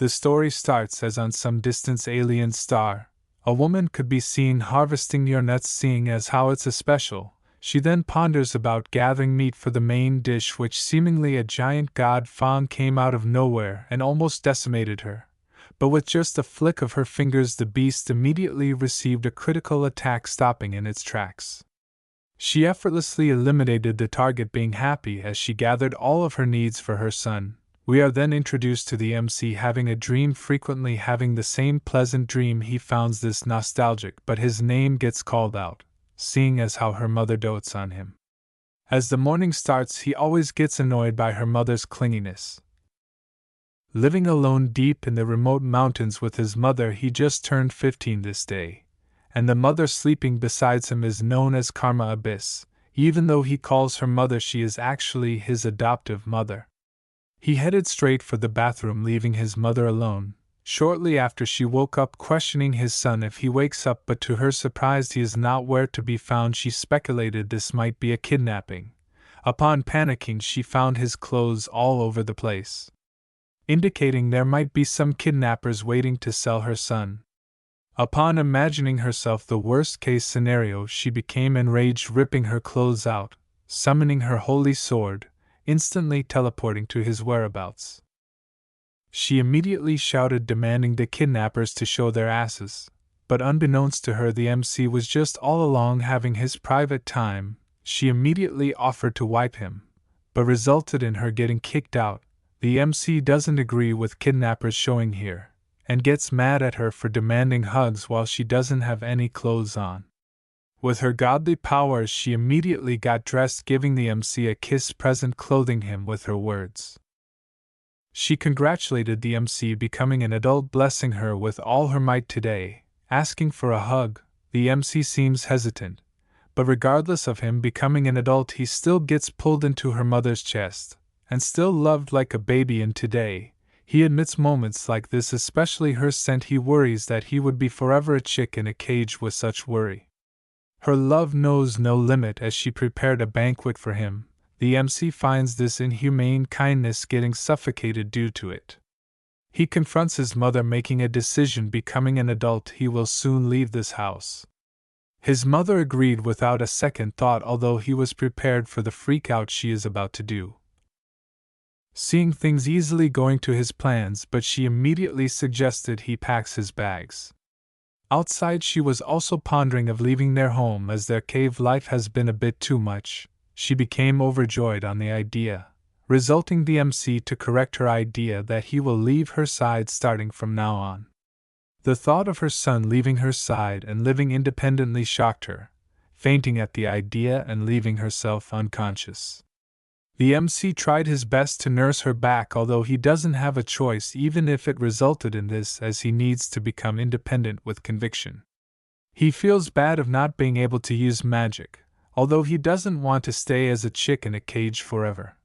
The story starts as on some distant alien star, a woman could be seen harvesting your nuts, seeing as how it's a special. She then ponders about gathering meat for the main dish, which seemingly a giant god Fang came out of nowhere and almost decimated her. But with just a flick of her fingers the beast immediately received a critical attack, stopping in its tracks. She effortlessly eliminated the target, being happy as she gathered all of her needs for her son. We are then introduced to the MC having a dream, frequently having the same pleasant dream. He finds this nostalgic, but his name gets called out, seeing as how her mother dotes on him. As the morning starts, he always gets annoyed by her mother's clinginess. Living alone deep in the remote mountains with his mother, he just turned 15 this day, and the mother sleeping beside him is known as Karma Abyss. Even though he calls her mother, she is actually his adoptive mother. He headed straight for the bathroom, leaving his mother alone. Shortly after, she woke up questioning his son if he wakes up, but to her surprise he is not where to be found. She speculated this might be a kidnapping. Upon panicking, she found his clothes all over the place, indicating there might be some kidnappers waiting to sell her son. Upon imagining herself the worst-case scenario, she became enraged, ripping her clothes out, summoning her holy sword, instantly teleporting to his whereabouts. She immediately shouted, demanding the kidnappers to show their asses, but unbeknownst to her, the MC was just all along having his private time. She immediately offered to wipe him, but resulted in her getting kicked out. The MC doesn't agree with kidnappers showing here, and gets mad at her for demanding hugs while she doesn't have any clothes on. With her godly powers, she immediately got dressed, giving the MC a kiss, present clothing him with her words. She congratulated the MC becoming an adult, blessing her with all her might today, asking for a hug. The MC seems hesitant, but regardless of him becoming an adult, he still gets pulled into her mother's chest, and still loved like a baby. And today, he admits moments like this, especially her scent, he worries that he would be forever a chick in a cage with such worry. Her love knows no limit as she prepared a banquet for him. The MC finds this inhumane kindness getting suffocated due to it. He confronts his mother, making a decision. Becoming an adult, he will soon leave this house. His mother agreed without a second thought, although he was prepared for the freak out she is about to do. Seeing things easily going to his plans, but she immediately suggested he packs his bags. Outside, she was also pondering of leaving their home, as their cave life has been a bit too much. She became overjoyed on the idea, resulting the MC to correct her idea that he will leave her side starting from now on. The thought of her son leaving her side and living independently shocked her, fainting at the idea and leaving herself unconscious. The MC tried his best to nurse her back, although he doesn't have a choice even if it resulted in this, as he needs to become independent with conviction. He feels bad of not being able to use magic, although he doesn't want to stay as a chick in a cage forever.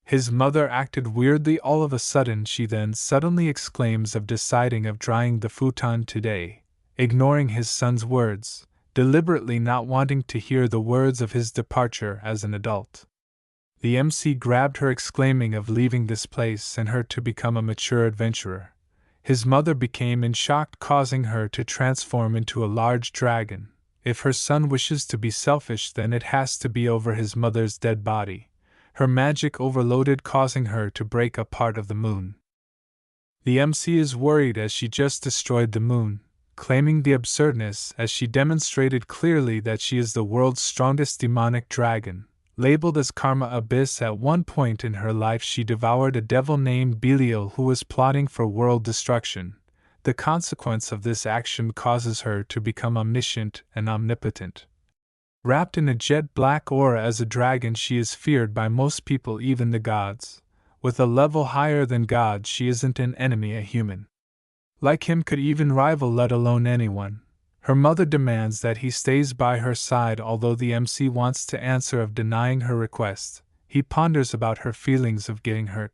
His mother acted weirdly all of a sudden. She then suddenly exclaims of deciding of drying the futon today, ignoring his son's words, deliberately not wanting to hear the words of his departure as an adult. The MC grabbed her, exclaiming of leaving this place and her to become a mature adventurer. His mother became in shock, causing her to transform into a large dragon. If her son wishes to be selfish, then it has to be over his mother's dead body. Her magic overloaded, causing her to break a part of the moon. The MC is worried as she just destroyed the moon, claiming the absurdness as she demonstrated clearly that she is the world's strongest demonic dragon. Labeled as Karma Abyss, at one point in her life she devoured a devil named Belial who was plotting for world destruction. The consequence of this action causes her to become omniscient and omnipotent. Wrapped in a jet black aura as a dragon, she is feared by most people, even the gods. With a level higher than God, she isn't an enemy a human like him could even rival, let alone anyone. Her mother demands that he stays by her side, although the MC wants to answer of denying her request. He ponders about her feelings of getting hurt.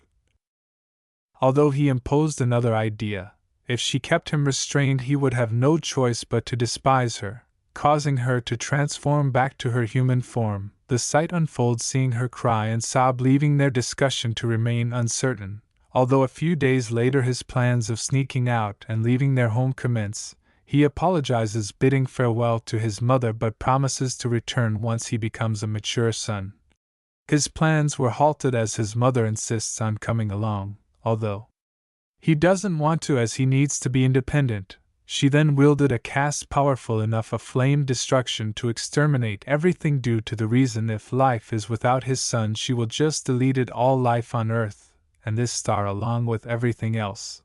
Although he imposed another idea, if she kept him restrained he would have no choice but to despise her, causing her to transform back to her human form. The sight unfolds, seeing her cry and sob, leaving their discussion to remain uncertain. Although a few days later his plans of sneaking out and leaving their home commence, he apologizes, bidding farewell to his mother, but promises to return once he becomes a mature son. His plans were halted as his mother insists on coming along, although he doesn't want to as he needs to be independent. She then wielded a cast powerful enough of flame destruction to exterminate everything due to the reason if life is without his son she will just delete all life on Earth, and this star along with everything else,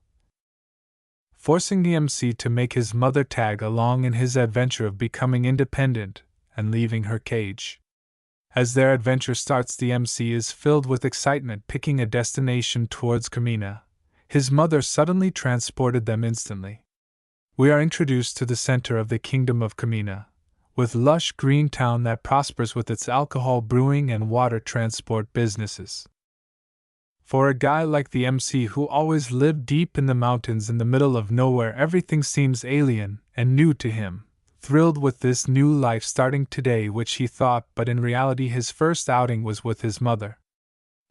forcing the MC to make his mother tag along in his adventure of becoming independent and leaving her cage. As their adventure starts, the MC is filled with excitement, picking a destination towards Kamina. His mother suddenly transported them instantly. We are introduced to the center of the kingdom of Kamina, with lush green town that prospers with its alcohol brewing and water transport businesses. For a guy like the MC who always lived deep in the mountains in the middle of nowhere, everything seems alien and new to him, thrilled with this new life starting today, which he thought, but in reality his first outing was with his mother.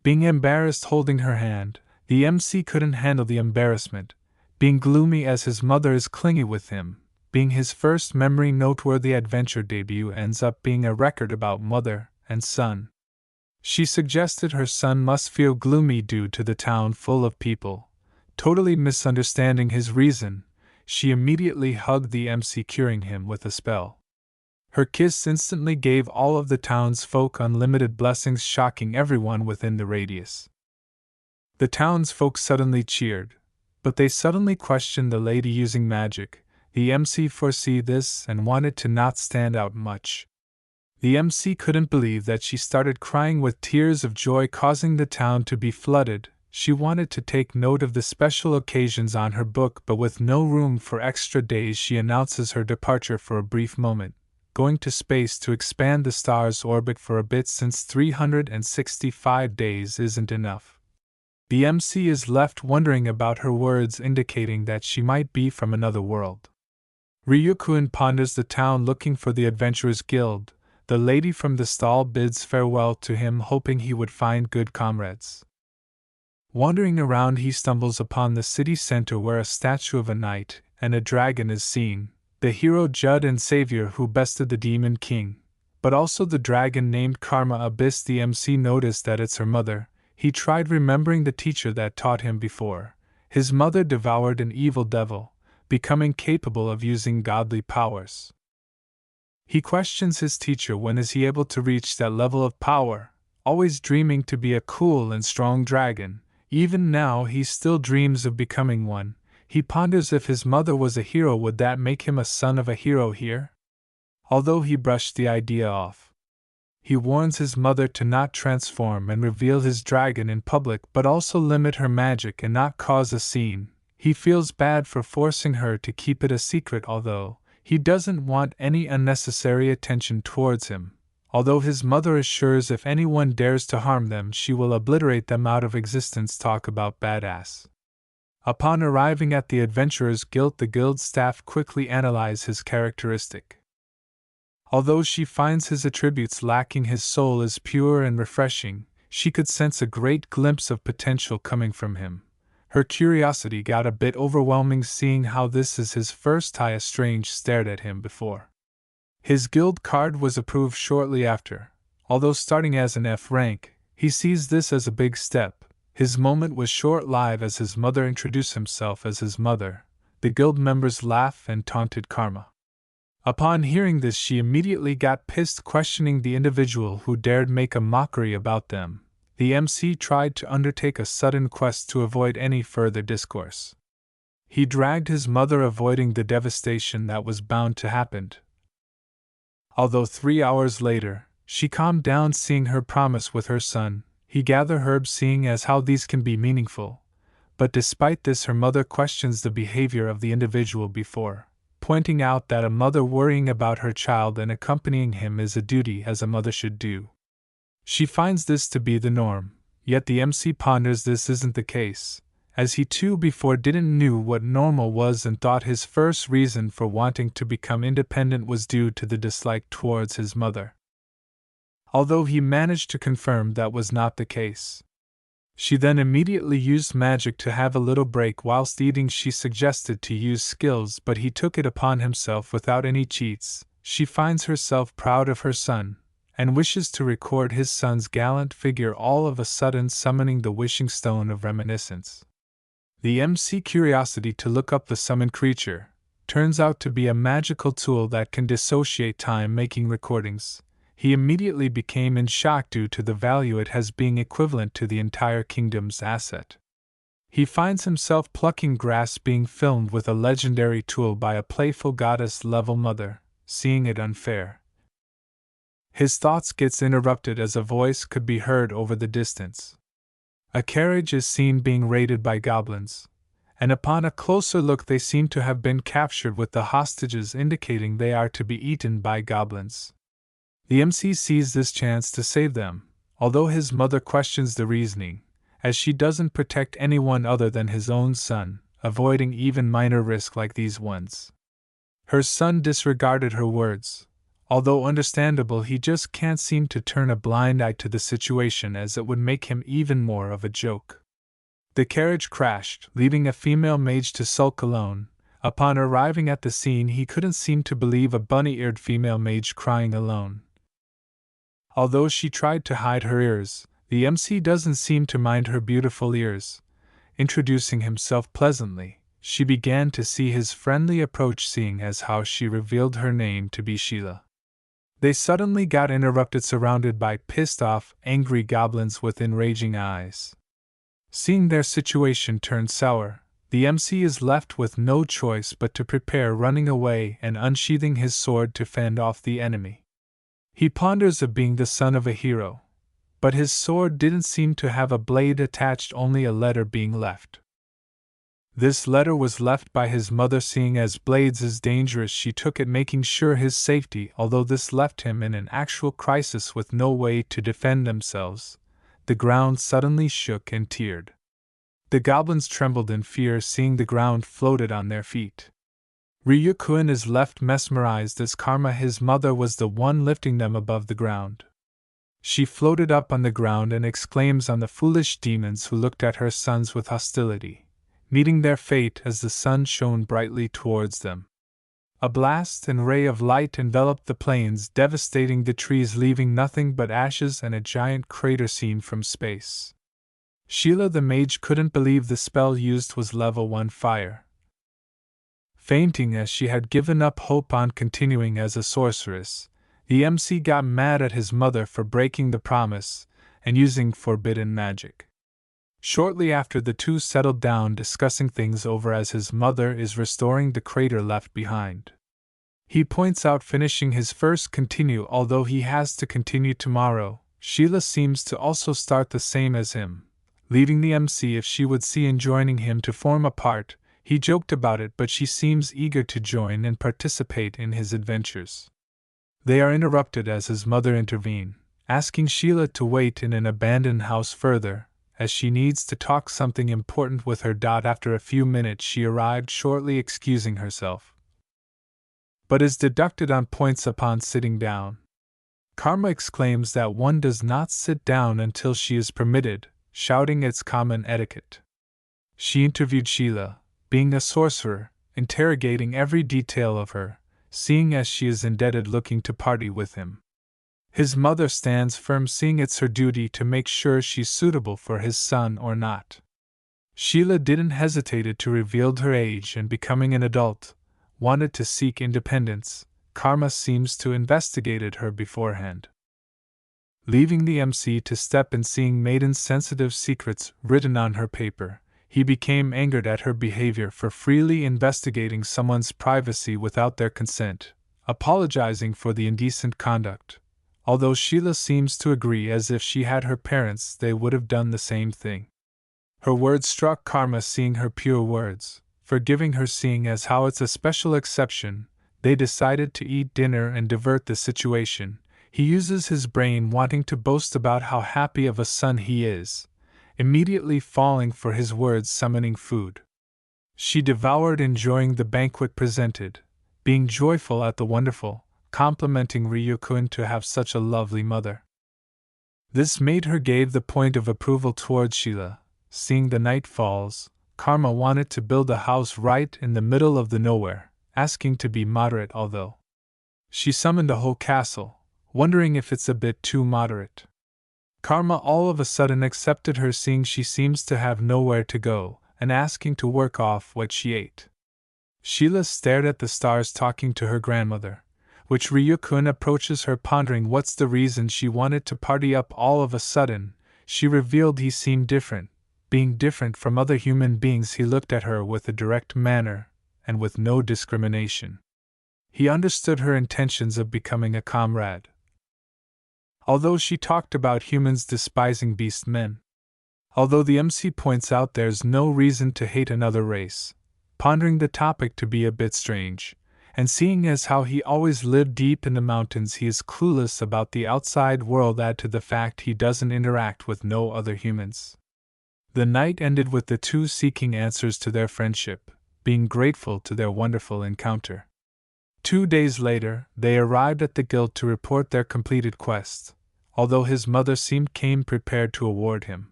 Being embarrassed holding her hand, the MC couldn't handle the embarrassment, being gloomy as his mother is clingy with him. Being his first memory noteworthy adventure debut ends up being a record about mother and son. She suggested her son must feel gloomy due to the town full of people. Totally misunderstanding his reason, she immediately hugged the MC, curing him with a spell. Her kiss instantly gave all of the townsfolk unlimited blessings, shocking everyone within the radius. The townsfolk suddenly cheered, but they suddenly questioned the lady using magic. The MC foresaw this and wanted to not stand out much. The MC couldn't believe that she started crying with tears of joy, causing the town to be flooded. She wanted to take note of the special occasions on her book, but with no room for extra days, she announces her departure for a brief moment, going to space to expand the star's orbit for a bit since 365 days isn't enough. The MC is left wondering about her words, indicating that she might be from another world. Ryukun ponders the town looking for the Adventurers Guild. The lady from the stall bids farewell to him, hoping he would find good comrades. Wandering around, he stumbles upon the city center where a statue of a knight and a dragon is seen, the hero Judd and savior who bested the Demon King, but also the dragon named Karma Abyss. The MC noticed that it's her mother. He tried remembering the teacher that taught him before. His mother devoured an evil devil, becoming capable of using godly powers. He questions his teacher, when is he able to reach that level of power, always dreaming to be a cool and strong dragon. Even now he still dreams of becoming one. He ponders if his mother was a hero, would that make him a son of a hero here? Although he brushed the idea off. He warns his mother to not transform and reveal his dragon in public, but also limit her magic and not cause a scene. He feels bad for forcing her to keep it a secret, although he doesn't want any unnecessary attention towards him. Although his mother assures if anyone dares to harm them, she will obliterate them out of existence. Talk about badass. Upon arriving at the Adventurers Guild, the guild staff quickly analyze his characteristic. Although she finds his attributes lacking, his soul is pure and refreshing. She could sense a great glimpse of potential coming from him. Her curiosity got a bit overwhelming, seeing how this is his first time a strange stared at him before. His guild card was approved shortly after. Although starting as an F rank, he sees this as a big step. His moment was short-lived as his mother introduced himself as his mother. The guild members laugh and taunted Karma. Upon hearing this, she immediately got pissed, questioning the individual who dared make a mockery about them. The MC tried to undertake a sudden quest to avoid any further discourse. He dragged his mother, avoiding the devastation that was bound to happen. Although 3 hours later, she calmed down, seeing her promise with her son. He gathered herbs, seeing as how these can be meaningful. But despite this, her mother questions the behavior of the individual before, pointing out that a mother worrying about her child and accompanying him is a duty as a mother should do. She finds this to be the norm, yet the MC ponders this isn't the case, as he too before didn't knew what normal was and thought his first reason for wanting to become independent was due to the dislike towards his mother. Although he managed to confirm that was not the case. She then immediately used magic to have a little break whilst eating. She suggested to use skills, but he took it upon himself without any cheats. She finds herself proud of her son, and wishes to record his son's gallant figure, all of a sudden summoning the wishing stone of reminiscence. The MC curiosity to look up the summoned creature turns out to be a magical tool that can dissociate time, making recordings. He immediately became in shock due to the value it has, being equivalent to the entire kingdom's asset. He finds himself plucking grass, being filmed with a legendary tool by a playful goddess-level mother, seeing it unfair. His thoughts gets interrupted as a voice could be heard over the distance. A carriage is seen being raided by goblins, and upon a closer look they seem to have been captured with the hostages, indicating they are to be eaten by goblins. The MC sees this chance to save them, although his mother questions the reasoning, as she doesn't protect anyone other than his own son, avoiding even minor risk like these ones. Her son disregarded her words. Although understandable, he just can't seem to turn a blind eye to the situation, as it would make him even more of a joke. The carriage crashed, leaving a female mage to sulk alone. Upon arriving at the scene, he couldn't seem to believe a bunny-eared female mage crying alone. Although she tried to hide her ears, the MC doesn't seem to mind her beautiful ears. Introducing himself pleasantly, she began to see his friendly approach, seeing as how she revealed her name to be Sheila. They suddenly got interrupted, surrounded by pissed-off, angry goblins with enraging eyes. Seeing their situation turn sour, the MC is left with no choice but to prepare running away and unsheathing his sword to fend off the enemy. He ponders of being the son of a hero, but his sword didn't seem to have a blade attached, only a letter being left. This letter was left by his mother. Seeing as blades is dangerous, she took it, making sure his safety, although this left him in an actual crisis with no way to defend themselves. The ground suddenly shook and teared. The goblins trembled in fear, seeing the ground floated on their feet. Ryukun is left mesmerized, as Karma, his mother, was the one lifting them above the ground. She floated up on the ground and exclaims on the foolish demons who looked at her sons with hostility, meeting their fate as the sun shone brightly towards them. A blast and ray of light enveloped the plains, devastating the trees, leaving nothing but ashes and a giant crater seen from space. Sheila the mage couldn't believe the spell used was level 1 fire. Fainting as she had given up hope on continuing as a sorceress, the MC got mad at his mother for breaking the promise and using forbidden magic. Shortly after, the two settled down, discussing things over as his mother is restoring the crater left behind. He points out finishing his first continue, although he has to continue tomorrow. Sheila seems to also start the same as him, leaving the MC if she would see in joining him to form a part. He joked about it, but she seems eager to join and participate in his adventures. They are interrupted as his mother intervenes, asking Sheila to wait in an abandoned house further, as she needs to talk something important with her. After a few minutes she arrived, shortly excusing herself, but is deducted on points upon sitting down. Karma exclaims that one does not sit down until she is permitted, shouting it's common etiquette. She interviewed Sheila, being a sorcerer, interrogating every detail of her, seeing as she is indebted, looking to party with him. His mother stands firm, seeing it's her duty to make sure she's suitable for his son or not. Sheila didn't hesitate to reveal her age and, becoming an adult, wanted to seek independence. Karma seems to investigated her beforehand. Leaving the MC to step in, seeing Maiden's sensitive secrets written on her paper, he became angered at her behavior for freely investigating someone's privacy without their consent, apologizing for the indecent conduct. Although Sheila seems to agree, as if she had her parents they would have done the same thing. Her words struck Karma, seeing her pure words, forgiving her, seeing as how it's a special exception. They decided to eat dinner and divert the situation. He uses his brain, wanting to boast about how happy of a son he is, immediately falling for his words, summoning food. She devoured, enjoying the banquet presented, being joyful at the wonderful, complimenting Ryukun to have such a lovely mother. This made her gave the point of approval towards Sheila. Seeing the night falls, Karma wanted to build a house right in the middle of the nowhere, asking to be moderate although she summoned a whole castle, wondering if it's a bit too moderate. Karma all of a sudden accepted her, seeing she seems to have nowhere to go, and asking to work off what she ate. Sheila stared at the stars talking to her grandmother, which Ryukun approaches her pondering what's the reason she wanted to party up all of a sudden. She revealed he seemed different. Being different from other human beings, he looked at her with a direct manner, and with no discrimination. He understood her intentions of becoming a comrade. Although she talked about humans despising beast men. Although the MC points out there's no reason to hate another race, pondering the topic to be a bit strange, and seeing as how he always lived deep in the mountains, he is clueless about the outside world, add to the fact he doesn't interact with no other humans. The night ended with the two seeking answers to their friendship, being grateful to their wonderful encounter. 2 days later, they arrived at the guild to report their completed quest, although his mother came prepared to award him,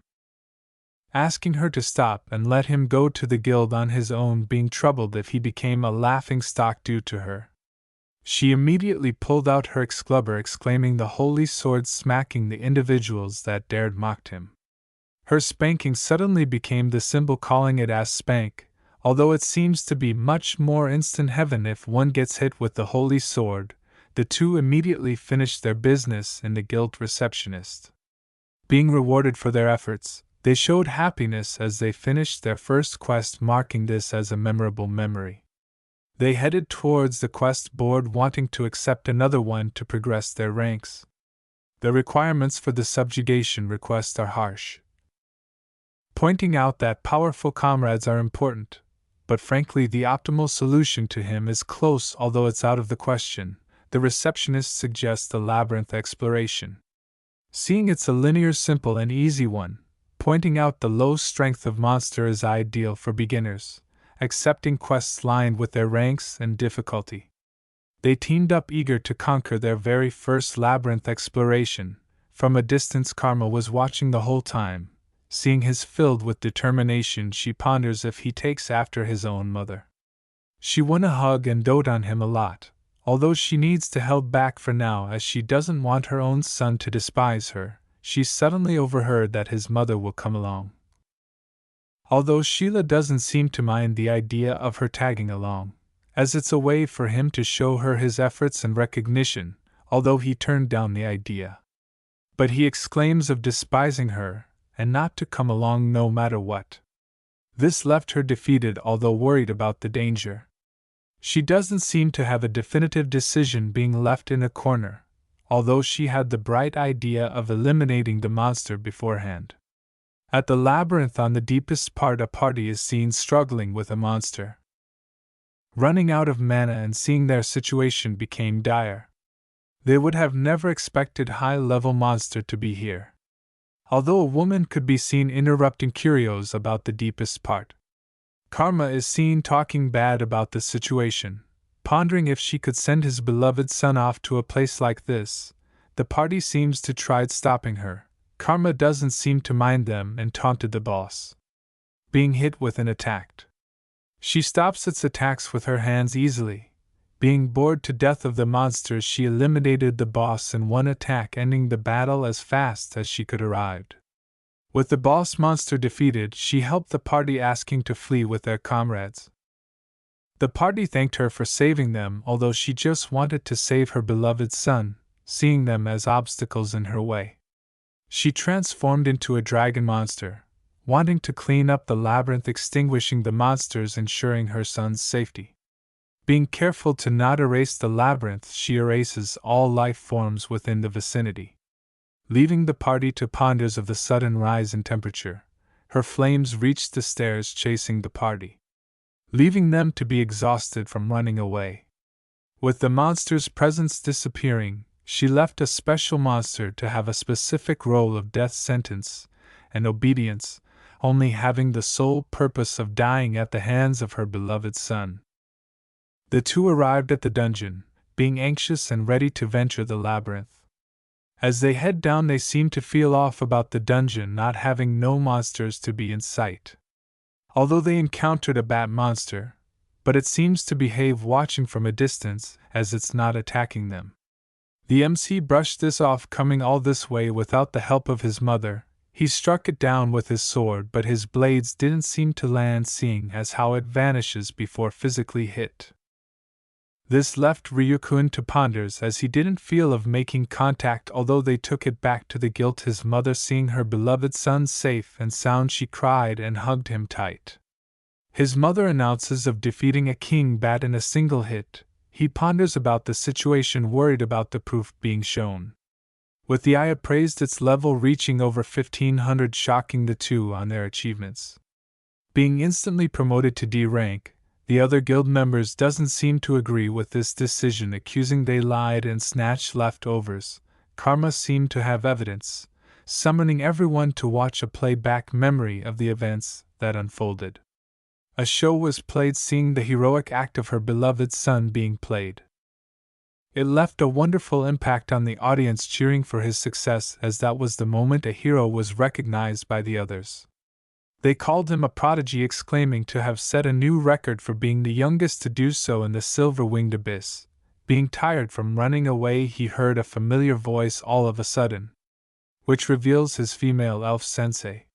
asking her to stop and let him go to the guild on his own, being troubled if he became a laughingstock due to her. She immediately pulled out her Excalibur, exclaiming the holy sword, smacking the individuals that dared mocked him. Her spanking suddenly became the symbol, calling it as spank, although it seems to be much more instant heaven if one gets hit with the holy sword. The two immediately finished their business in the guild receptionist. Being rewarded for their efforts, they showed happiness as they finished their first quest, marking this as a memorable memory. They headed towards the quest board, wanting to accept another one to progress their ranks. The requirements for the subjugation request are harsh, pointing out that powerful comrades are important, but frankly the optimal solution to him is close, although it's out of the question. The receptionist suggests the Labyrinth exploration, seeing it's a linear, simple and easy one, pointing out the low strength of monster is ideal for beginners, accepting quests lined with their ranks and difficulty. They teamed up, eager to conquer their very first Labyrinth exploration. From a distance, Karma was watching the whole time. Seeing his filled with determination, she ponders if he takes after his own mother. She wanna hug and dote on him a lot, although she needs to hold back for now as she doesn't want her own son to despise her. She suddenly overheard that his mother will come along. Although Sheila doesn't seem to mind the idea of her tagging along, as it's a way for him to show her his efforts and recognition, although he turned down the idea. But he exclaims of despising her, and not to come along no matter what. This left her defeated, although worried about the danger. She doesn't seem to have a definitive decision, being left in a corner, although she had the bright idea of eliminating the monster beforehand. At the labyrinth on the deepest part, a party is seen struggling with a monster, running out of mana, and seeing their situation became dire. They would have never expected high-level monster to be here. Although a woman could be seen interrupting curios about the deepest part. Karma is seen talking bad about the situation, pondering if she could send his beloved son off to a place like this. The party seems to try stopping her. Karma doesn't seem to mind them and taunted the boss, being hit with an attack. She stops its attacks with her hands easily. Being bored to death of the monsters, she eliminated the boss in one attack, ending the battle as fast as she could arrive. With the boss monster defeated, she helped the party, asking to flee with their comrades. The party thanked her for saving them, although she just wanted to save her beloved son, seeing them as obstacles in her way. She transformed into a dragon monster, wanting to clean up the labyrinth, extinguishing the monsters, ensuring her son's safety. Being careful to not erase the labyrinth, she erases all life forms within the vicinity. Leaving the party to ponders of the sudden rise in temperature, her flames reached the stairs, chasing the party, leaving them to be exhausted from running away. With the monster's presence disappearing, she left a special monster to have a specific role of death sentence and obedience, only having the sole purpose of dying at the hands of her beloved son. The two arrived at the dungeon, being anxious and ready to venture the labyrinth. As they head down, they seem to feel off about the dungeon not having no monsters to be in sight. Although they encountered a bat monster, but it seems to behave watching from a distance, as it's not attacking them. The MC brushed this off, coming all this way without the help of his mother. He struck it down with his sword, but his blades didn't seem to land, seeing as how it vanishes before physically hit. This left Ryukun to ponders, as he didn't feel of making contact. Although they took it back to the guild, his mother, seeing her beloved son safe and sound, she cried and hugged him tight. His mother announces of defeating a king bat in a single hit. He ponders about the situation, worried about the proof being shown. With the eye appraised, its level reaching over 1500, shocking the two on their achievements. Being instantly promoted to D rank, the other guild members doesn't seem to agree with this decision, accusing they lied and snatched leftovers. Karma seemed to have evidence, summoning everyone to watch a playback memory of the events that unfolded. A show was played, seeing the heroic act of her beloved son being played. It left a wonderful impact on the audience, cheering for his success, as that was the moment a hero was recognized by the others. They called him a prodigy, exclaiming to have set a new record for being the youngest to do so in the silver-winged abyss. Being tired from running away, he heard a familiar voice all of a sudden, which reveals his female elf sensei.